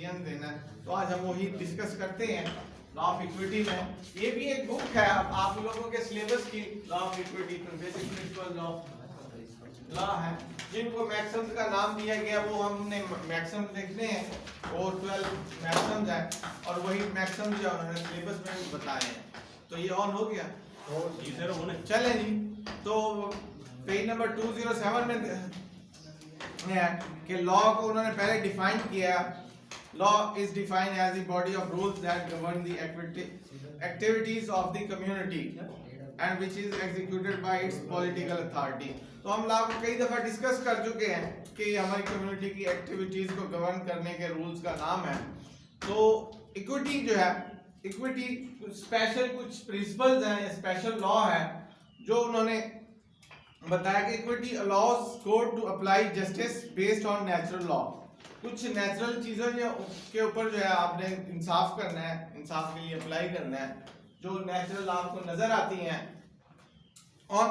Decision देना है। तो आज हम वही डिस्कस करते हैं लॉ ऑफ इक्विटी में। ये भी एक बुक है आप लोगों के सिलेबस की, law of equity, basic principle of law है। जिनको मैक्सिम्स का नाम दिया गया वो हमने मैक्सिम्स लिखने हैं और 12 मैक्सिम्स है और वही मैक्सिम्स जो उन्होंने सिलेबस में बताए हैं। तो ये ऑन हो गया जी सर, होने चले जी। तो पेज नंबर 207 में है कि लॉ को उन्होंने पहले डिफाइन किया। Law is defined as the body of rules that govern the activities of the community and which is executed by its political authority. तो हम लॉ को कई दफा डिस्कस कर चुके हैं कि हमारी कम्युनिटी की एक्टिविटीज को गवर्न करने के रूल्स का नाम है। तो इक्विटी जो है, इक्विटी स्पेशल कुछ प्रिंसिपल्स हैं, स्पेशल लॉ है जो उन्होंने बताया कि equity allows court to apply justice based on natural law. कुछ नेचुरल चीजों के ऊपर जो है आपने इंसाफ करना है, इंसाफ के लिए अप्लाई करना है जो नेचुरल आपको नजर आती हैं on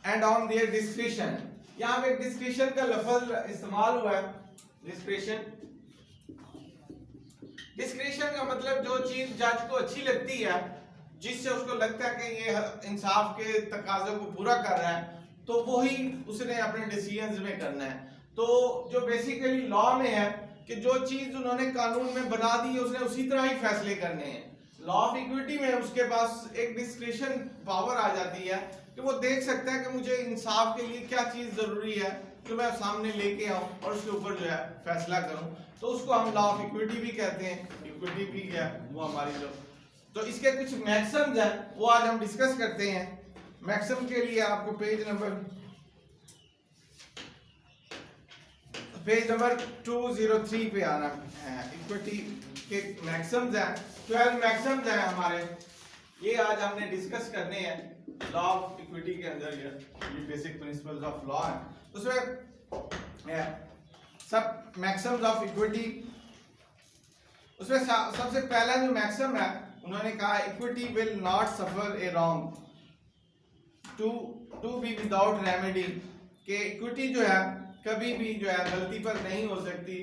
and on their discretion. यहाँ पे डिस्क्रिशन का लफ्ज इस्तेमाल हुआ है, डिस्क्रिशन। डिस्क्रिशन का मतलब जो चीज जज को अच्छी लगती है, जिससे उसको लगता है कि ये इंसाफ के तकाज़ों को पूरा कर रहा है, तो वही उसने अपने डिसीजंस में करना है। तो जो बेसिकली लॉ में है कि जो चीज उन्होंने कानून में बना दी है उसने उसी तरह ही फैसले करने हैं। लॉ ऑफ इक्विटी में उसके पास एक डिस्क्रिशन पावर आ जाती है कि वो देख सकता है कि मुझे इंसाफ के लिए क्या चीज जरूरी है तो मैं सामने लेके आऊं और उसके ऊपर जो है फैसला करूं। तो उसको हम लॉ ऑफ इक्विटी भी कहते हैं। इक्विटी भी है वो हमारी जो, तो इसके कुछ मैक्सिम्स हैं वो आज हम डिस्कस करते हैं। मैक्सिम के लिए आपको पेज नंबर 203 पे आना है। इक्विटी के मैक्सिम्स हैं, 12 मैक्सिम्स हैं हमारे, ये आज हमने डिस्कस करने हैं लॉ ऑफ इक्विटी के अंदर। ये बेसिक प्रिंसिपल्स ऑफ लॉ है, उसमें सब मैक्सिम्स ऑफ इक्विटी। उसमें सबसे पहला जो मैक्सिम है उन्होंने कहा equity will not suffer a wrong to be without remedy. कि इक्विटी जो है कभी भी जो है गलती पर नहीं हो सकती।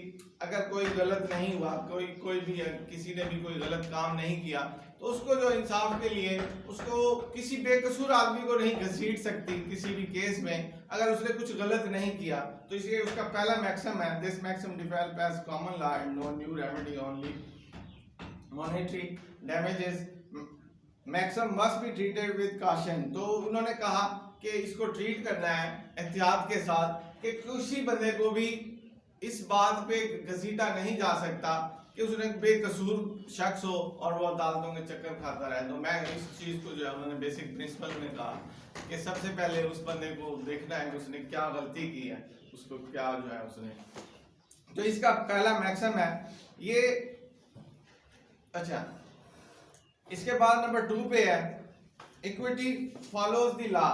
अगर कोई गलत नहीं हुआ, कोई भी किसी ने भी कोई गलत काम नहीं किया तो उसको जो इंसाफ के लिए उसको किसी बेकसूर आदमी को नहीं घसीट सकती किसी भी केस में अगर उसने कुछ गलत नहीं किया। तो इसलिए उसका पहला मैक्सिम है this maxim develop as common law and no new remedy only monetary damages maxim must be treated with caution. तो उन्होंने कहा कि इसको ट्रीट करना है एहतियात के साथ कि किसी बंदे को भी इस बात पे घसीटा नहीं जा सकता कि उसने बेकसूर शख्स हो और वो अदालतों के चक्कर खाता रहे। तो मैं इस चीज को जो है उन्होंने बेसिक प्रिंसिपल में कहा कि सबसे पहले उस बंदे को देखना है कि उसने क्या गलती की है, उसको क्या जो है उसने। तो इसका पहला मैक्सिम है ये। अच्छा, इसके बाद नंबर 2 पे है equity follows the law.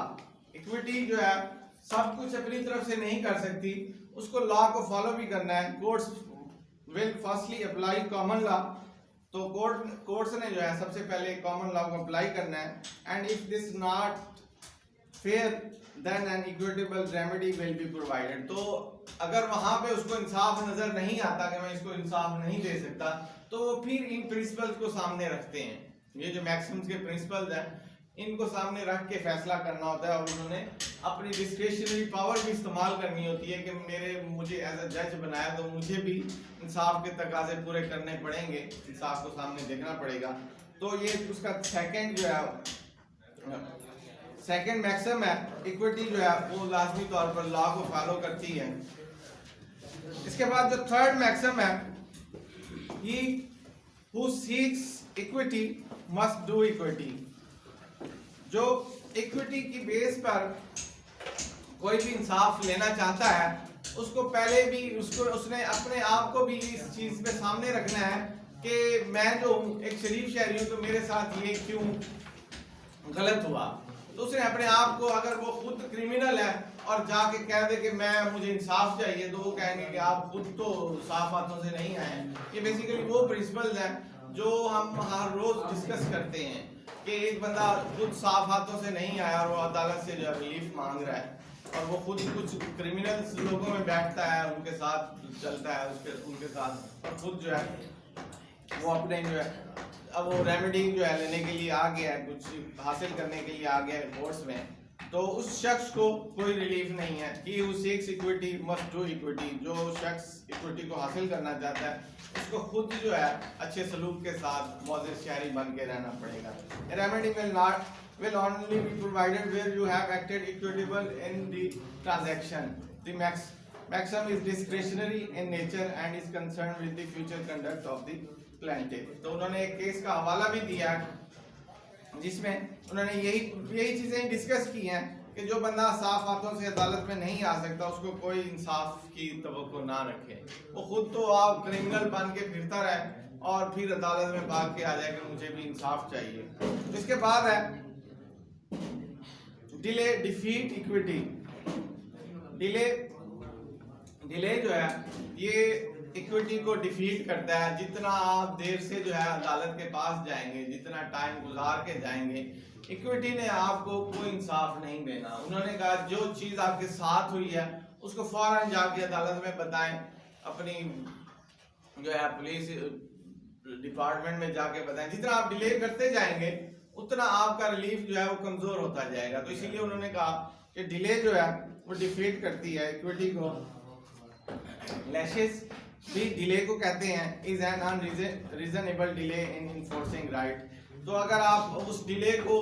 Equity जो है सब कुछ अपनी तरफ से नहीं कर सकती, उसको लॉ को फॉलो भी करना है। Courts will firstly apply common law. तो कोर्ट्स ने जो है सबसे पहले कॉमन लॉ को अप्लाई करना है। And if this not fair then an equitable remedy will be provided. तो अगर वहां पे उसको इंसाफ नजर नहीं आता कि मैं इसको इंसाफ नहीं दे सकता तो फिर इन प्रिंसिपल्स को सामने रखते हैं। ये जो मैक्सिम्स के प्रिंसिपल्स हैं इनको सामने रख के फैसला करना होता है और उन्होंने अपनी डिस्क्रिशनरी पावर भी इस्तेमाल करनी होती है कि मुझे एज अ जज बनाया तो मुझे भी इंसाफ के तकाजे पूरे करने पड़ेंगे, इंसाफ को सामने देखना पड़ेगा। तो ये उसका सेकंड जो है सेकंड मैक्सिम है इक्विटी जो है वो लाजमी तौर पर लॉ को फॉलो करती है। इसके बाद जो थर्ड मैक्सिम है he who seeks equity must do equity. जो इक्विटी की बेस पर कोई भी इंसाफ लेना चाहता है उसको पहले भी उसने अपने आप को भी इस चीज पे सामने रखना है कि मैं जो एक शरीफ शहरी हूं तो मेरे साथ ये क्यों गलत हुआ। तो उसने अपने आप को, अगर वो खुद क्रिमिनल है और जाके कह दे कि मुझे इंसाफ चाहिए तो वो कहेंगे कि आप खुद तो साफ हाथों से नहीं आए। ये बेसिकली वो प्रिंसिपल्स हैं जो हम हर रोज डिस्कस करते हैं कि एक बंदा खुद साफ हाथों से नहीं आया और वो अदालत से जो है रिलीफ मांग रहा है और वो खुद कुछ क्रिमिनल्स लोगों में बैठता है, उनके साथ चलता है, उनके साथ और खुद जो है वो अपने जो है अब वो रेमेडी जो है लेने के लिए आ गया है, कुछ हासिल करने के लिए आ गया है कोर्ट्स में, तो उस शख्स को कोई रिलीफ नहीं है। He who seeks equity must do equity। जो शख्स इक्विटी को हासिल करना चाहता है उसको खुद जो है अच्छे सलूक के साथ मौजूद शहरी बन के रहना पड़ेगा। Remedy will only be provided where you have acted equitable in the transaction। The maxim is discretionary in nature and is concerned with the future conduct of the plaintiff। तो उन्होंने एक केस का हवाला भी दिया जिसमें उन्होंने यही चीजें डिस्कस की हैं कि जो बंदा साफ हाथों से अदालत में नहीं आ सकता उसको कोई इंसाफ की तवक्को ना रखे। वो खुद तो आप क्रिमिनल बन के फिरता रहे और फिर अदालत में भाग के आ जाए कि मुझे भी इंसाफ चाहिए। इसके बाद है डिले डिफीट इक्विटी। डिले जो है ये इक्विटी को डिफीट करता है। जितना आप देर से जो है अदालत के पास जाएंगे, जितना टाइम गुजार के जाएंगे, इक्विटी ने आपको कोई इंसाफ नहीं देना। उन्होंने कहा जो चीज आपके साथ हुई है उसको फौरन जाके अदालत में बताएं, अपनी जो है पुलिस डिपार्टमेंट में जाके बताएं। जितना आप डिले करते जाएंगे उतना आपका रिलीफ जो है वो कमजोर होता जाएगा। तो इसीलिए उन्होंने कहा कि डिले जो है वो डिफीट करती है इक्विटी को। लैशेस भी डिले को कहते हैं, is an unreasonable delay in enforcing right. तो अगर आप उस डिले को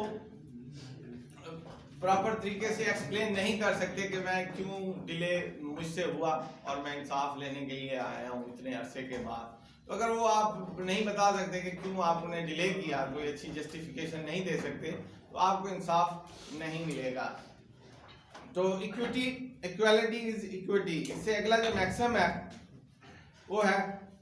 प्रॉपर तरीके से एक्सप्लेन नहीं कर सकते कि मैं क्यों डिले मुझसे हुआ और मैं इंसाफ लेने के लिए आया हूँ इतने अरसे के बाद, तो अगर वो आप नहीं बता सकते कि क्यों आपने डिले किया, कोई अच्छी जस्टिफिकेशन नहीं दे सकते, तो आपको इंसाफ नहीं मिलेगा। तो इक्वालिटी इज इक्विटी। इससे अगला जो मैक्सिम है वो है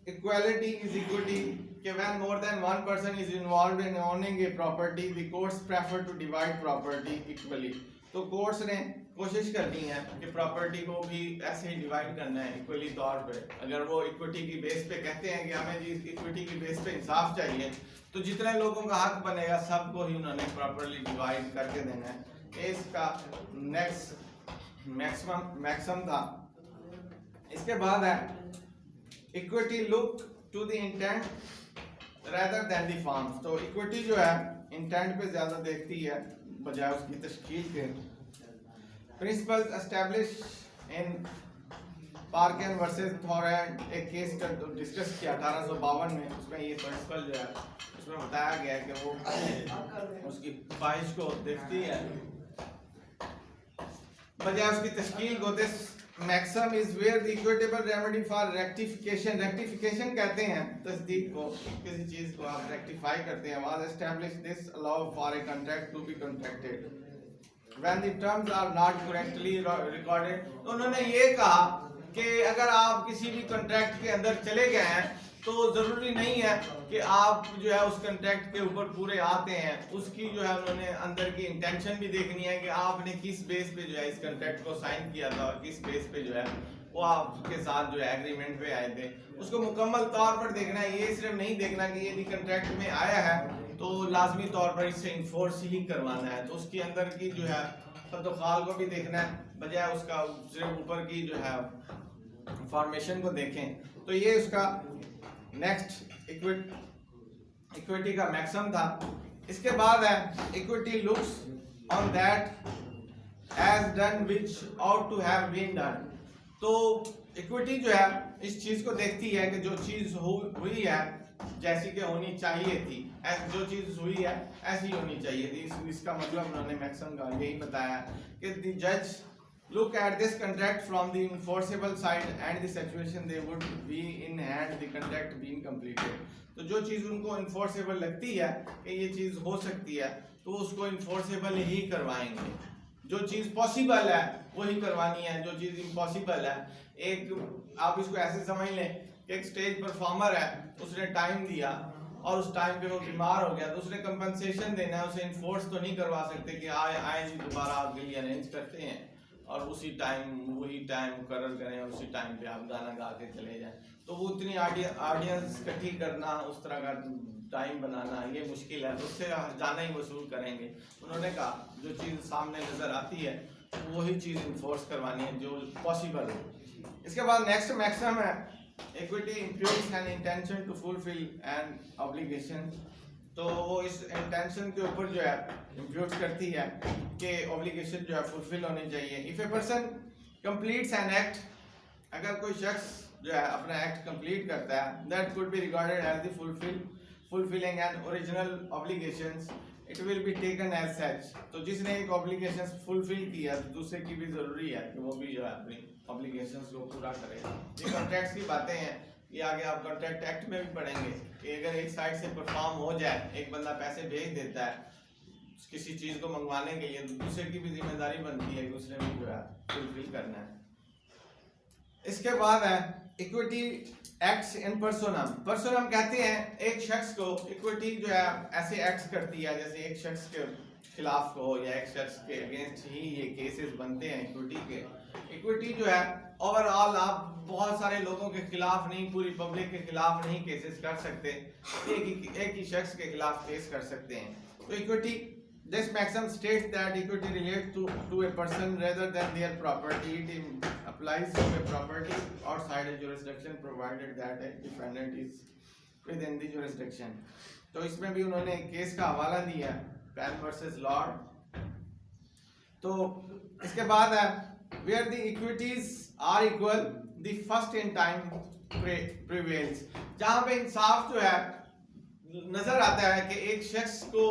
इक्वालिटी इज इक्विटी कि when more than one person is involved in owning a property, the courts prefer to divide property equally। तो कोर्ट्स ने कोशिश करनी है कि प्रॉपर्टी को भी ऐसे ही डिवाइड करना है इक्वली तौर पे। अगर वो इक्विटी की बेस पे कहते हैं कि हमें जी इक्विटी की बेस पे इंसाफ चाहिए, तो जितने लोगों का हक बनेगा सबको ही उन्होंने प्रॉपर्ली डिवाइड करके देना है। ये इसका नेक्स्ट मैक्सिमम था। इसके बाद है equity look to the intent rather than the forms। तो इक्विटी जो है इंटेंट पे ज्यादा देखती है बजाय उसकी तशकील के। प्रिंसिपल्स एस्टैब्लिश इन पार्कन वर्सेस थॉरैंड, एक केस का डिस्कस किया 1852 में। उसमें ये प्रिंसिपल जो है उसमें बताया गया है कि वो उसकी ख्वाहिश को देखती है बजाय उसकी तशकील को। This maxim is where the equitable remedy for rectification. Rectification कहते हैं तस्दीक को, किसी चीज को आप रेक्टिफाई करते हैं। Was establish this allow for a contract to be contracted when the terms are not correctly recorded. तो उन्होंने ये कहा कि अगर आप किसी भी कॉन्ट्रैक्ट के अंदर चले गए हैं तो जरूरी नहीं है कि आप जो है उस कॉन्ट्रैक्ट के ऊपर पूरे आते हैं। उसकी जो है उन्होंने अंदर की इंटेंशन भी देखनी है कि आपने किस बेस पे जो है इस कॉन्ट्रैक्ट को साइन किया था और किस बेस पे जो है वो आपके साथ जो है एग्रीमेंट पे आए थे। उसको मुकम्मल तौर पर देखना है। ये सिर्फ नहीं देखना कि यदि कॉन्ट्रैक्ट में आया है तो लाजमी तौर पर इससे इन्फोर्स ही करवाना है। तो उसके अंदर की जो है खतोखाल को भी देखना है बजाय उसका सिर्फ ऊपर की जो है फॉर्मेशन को देखें। तो ये उसका नेक्स्ट इक्विटी का मैक्सिमम था। इसके बाद है equity looks on that as done which ought to have been done. तो इक्विटी जो है इस चीज को देखती है कि जो चीज हुई है जैसी कि होनी चाहिए थी, जो चीज हुई है ऐसी होनी चाहिए थी। इसका मतलब उन्होंने मैक्सिमम का यही बताया कि द जज look at this contract from the enforceable side and the situation they would be in hand the contract being completed। तो जो चीज उनको enforceable लगती है कि ये चीज हो सकती है तो उसको enforceable ही करवाएंगे। जो चीज पॉसिबल है वही करवानी है। जो चीज इम्पॉसिबल है, एक आप इसको ऐसे समझ लें कि एक स्टेज परफॉर्मर है, उसने टाइम दिया और उस टाइम पे वो बीमार हो गया तो उसने कंपनसेशन देना है। उसे इन्फोर्स तो नहीं करवा सकते कि आए जी दोबारा आपके लिए अरेंज करते हैं और उसी टाइम वही टाइम मुकर्रर करें और उसी टाइम पे आप गाना गा के चले जाएं। तो वो उतनी ऑडियंस इकट्ठी करना, उस तरह का टाइम बनाना ये मुश्किल है, तो उससे जाना ही वसूल करेंगे। उन्होंने कहा जो चीज़ सामने नज़र आती है वही चीज़ इन्फोर्स करवानी है जो पॉसिबल है। इसके बाद नेक्स्ट मैक्सिमम है equity imputes an intention to fulfil an obligation, तो वो इस इंटेंशन के ऊपर जो है इम्प्यूट करती है कि ऑब्लिगेशन जो है फुलफिल होनी चाहिए। If a person completes an act, अगर कोई शख्स जो है अपना एक्ट कंप्लीट करता है, that could be regarded as the fulfilling an original obligations, it will be taken as such। तो जिसने एक obligations fulfill किया तो दूसरे की भी जरूरी है कि वो भी जो है अपनी obligations को पूरा करे। ये कॉन्ट्रैक्ट्स की बातें हैं, ये आगे आप कॉन्ट्रैक्ट एक्ट में भी पढ़ेंगे कि अगर एक साइड से परफॉर्म हो जाए, एक बंदा पैसे भेज देता है किसी चीज को मंगवाने के लिए, तो दूसरे की भी जिम्मेदारी बनती है कि उसने भी जो है फुलफिल करना है। इसके बाद है इक्विटी एक्ट्स इन पर्सोनम। पर्सोनम कहते हैं एक शख्स को इक्विटी जो है ऐसे एक्ट्स करती है जैसे एक शख्स के खिलाफ हो या एक शख्स के अगेंस्ट ही ये केसेस बनते हैं इक्विटी के। इक्विटी जो है ओवरऑल आप बहुत सारे लोगों के खिलाफ नहीं, पूरी पब्लिक के खिलाफ नहीं केसेस कर सकते, एक ही शख्स के खिलाफ केस कर सकते हैं। तो equity this maxim states that equity relates to a person rather than their property. It applies to a property outside a jurisdiction provided that a defendant is within the jurisdiction। तो इसमें भी उन्होंने case का हवाला दिया pan versus Lord. तो इसके बाद है where the equities are equal the first in time prevails। जहाँ पे इंसाफ जो है नजर आता है कि एक शख्स को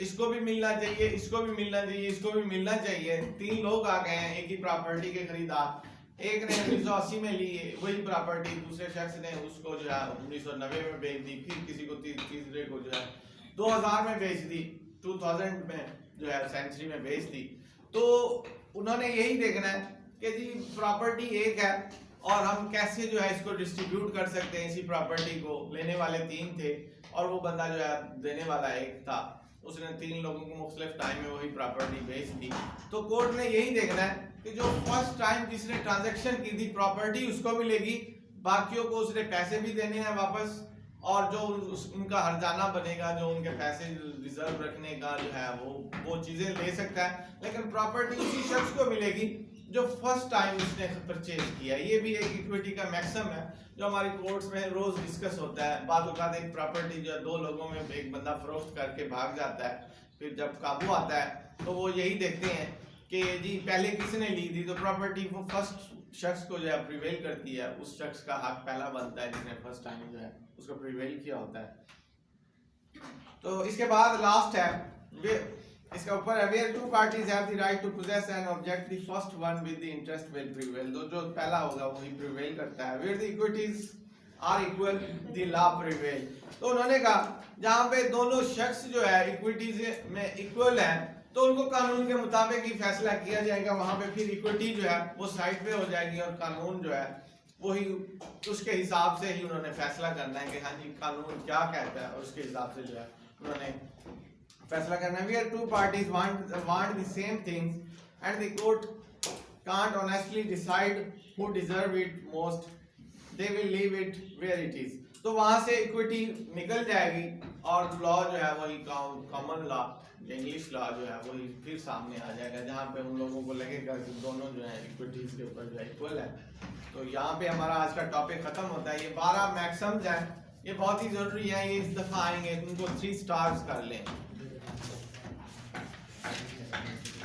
इसको भी मिलना चाहिए, इसको भी मिलना चाहिए, इसको भी मिलना चाहिए। तीन लोग आ गए हैं एक ही प्रॉपर्टी के खरीदार, एक ने 1980 में ली वही प्रॉपर्टी, दूसरे शख्स ने उसको जो है 1990 में बेच दी, फिर किसी को तीसरे को जो है 2000 में बेच दी, 2000 में जो है सेंचुरी में बेच दी। तो उन्होंने यही देखना है कि जी प्रॉपर्टी एक है और हम कैसे जो है इसको डिस्ट्रीब्यूट कर सकते हैं। इसी प्रॉपर्टी को लेने वाले तीन थे और वो बंदा जो है देने वाला एक था, उसने तीन लोगों को मुख्तलिफ टाइम में वही प्रॉपर्टी बेच दी। तो कोर्ट ने यही देखना है कि जो फर्स्ट टाइम जिसने ट्रांजैक्शन की थी प्रॉपर्टी उसको मिलेगी, बाकियों को उसने पैसे भी देने हैं वापस, और जो उनका हर्जाना बनेगा, जो उनके पैसे रिजर्व रखने का जो है वो चीजें ले सकता है, लेकिन प्रॉपर्टी उसी शख्स को मिलेगी जो फर्स्ट टाइम उसने परचेज किया। ये भी एक इक्विटी का मैक्सिमम है जो हमारी कोर्ट्स में रोज डिस्कस होता है। बाद औक़ात एक प्रॉपर्टी जो दो लोगों में एक बंदा फरोख्त करके भाग जाता है, फिर जब काबू आता है तो वो यही देखते हैं कि जी पहले किसने ली थी, तो प्रॉपर्टी वो फर्स्ट शख्स को जो है प्रिवेल करती है, उस शख्स का हक पहला बनता है जिसने फर्स्ट टाइम जो है उसको प्रिवेल किया होता है। तो इसके बाद लास्ट है इसका ऊपर है where two parties have the right to possess and object, the first one with the interest will prevail। तो जो पहला होगा वही prevail करता है। where the equities are equal the law prevail। तो उन्होंने कहा जहाँ पे दोनों शख्स जो है इक्विटीज में इक्वल है तो उनको कानून के मुताबिक ही फैसला किया जाएगा, वहां पे फिर इक्विटी जो है वो साइड पे हो जाएगी और कानून जो है वही उसके हिसाब से ही उन्होंने फैसला करना है कि हाँ जी कानून क्या कहता है और उसके हिसाब से जो है उन्होंने फैसला करना है। Where two parties want the same things and the court can't honestly decide who deserve it most, they will leave it where it is। तो वहां से इक्विटी निकल जाएगी और लॉ जो है वही कॉमन लॉ इंग्लिश लॉ जो है वही फिर सामने आ जाएगा, जहाँ पे उन लोगों को लगेगा कि दोनों जो है इक्विटीज के ऊपर जो है इक्वल है। तो यहाँ पे हमारा आज का टॉपिक खत्म होता है। ये 12 मैक्सिम्स हैं, ये बहुत ही जरूरी है, ये इस दफा आएंगे, उनको 3 स्टार्स कर लें।